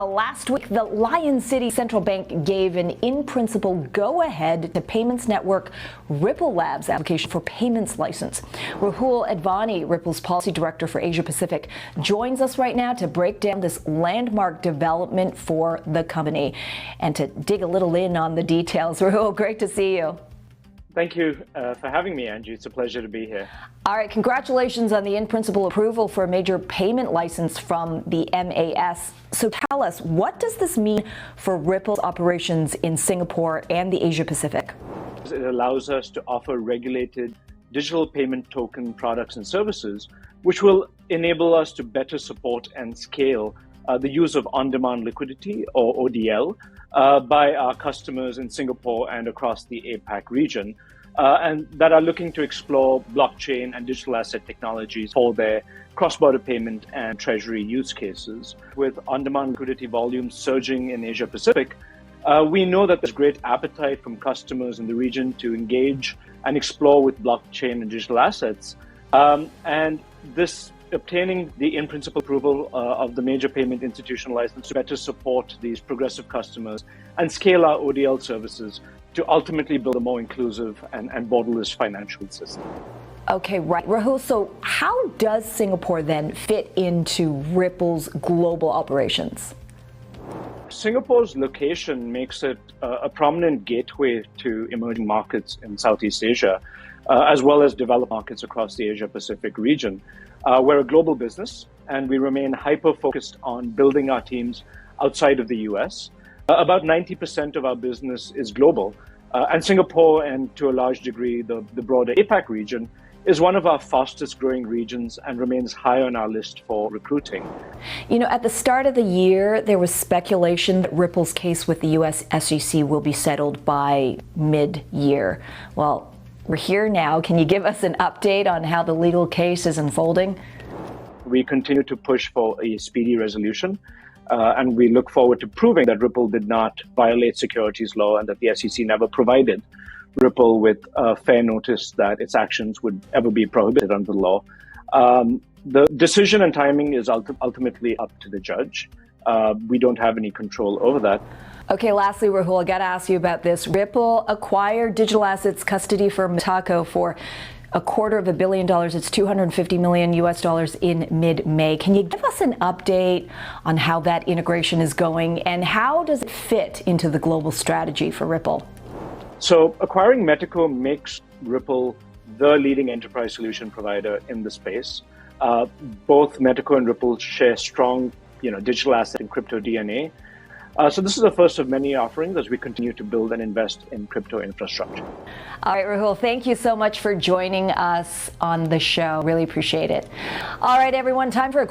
Last week, the Lion City Central Bank gave an in-principle go-ahead to payments network Ripple Labs' application for payments license. Rahul Advani, Ripple's policy director for Asia Pacific, joins us right now to break down this landmark development for the company and to dig a little in on the details. Rahul, great to see you. Thank you for having me, Angie. It's a pleasure to be here. All right, congratulations on the in-principle approval for a major payment license from the MAS. So tell us, what does this mean for Ripple's operations in Singapore and the Asia Pacific? It allows us to offer regulated digital payment token products and services, which will enable us to better support and scale the use of on-demand liquidity, or ODL, by our customers in Singapore and across the APAC region, and that are looking to explore blockchain and digital asset technologies for their cross-border payment and treasury use cases. With on-demand liquidity volumes surging in Asia Pacific, we know that there's great appetite from customers in the region to engage and explore with blockchain and digital assets. And this obtaining the in-principle approval of the major payment institution license to better support these progressive customers and scale our ODL services to ultimately build a more inclusive and borderless financial system. Okay, right. Rahul, so how does Singapore then fit into Ripple's global operations? Singapore's location makes it a prominent gateway to emerging markets in Southeast Asia, as well as developed markets across the Asia-Pacific region. We're a global business, and we remain hyper-focused on building our teams outside of the US. About 90% of our business is global, and Singapore, and to a large degree, the broader APAC region, is one of our fastest growing regions and remains high on our list for recruiting. You know, at the start of the year, there was speculation that Ripple's case with the US SEC will be settled by mid-year. Well, we're here now. Can you give us an update on how the legal case is unfolding? We continue to push for a speedy resolution, and we look forward to proving that Ripple did not violate securities law and that the SEC never provided Ripple with fair notice that its actions would ever be prohibited under the law. The decision and timing is ultimately up to the judge. We don't have any control over that. Okay, lastly, Rahul, I got to ask you about this. Ripple acquired digital assets custody firm Taco for $250 million. It's $250 million US dollars in mid-May. Can you give us an update on how that integration is going and how does it fit into the global strategy for Ripple? So acquiring Metaco makes Ripple the leading enterprise solution provider in the space. Both Metaco and Ripple share strong, digital asset and crypto DNA. So this is the first of many offerings as we continue to build and invest in crypto infrastructure. All right, Rahul, thank you so much for joining us on the show. Really appreciate it. All right, everyone, time for a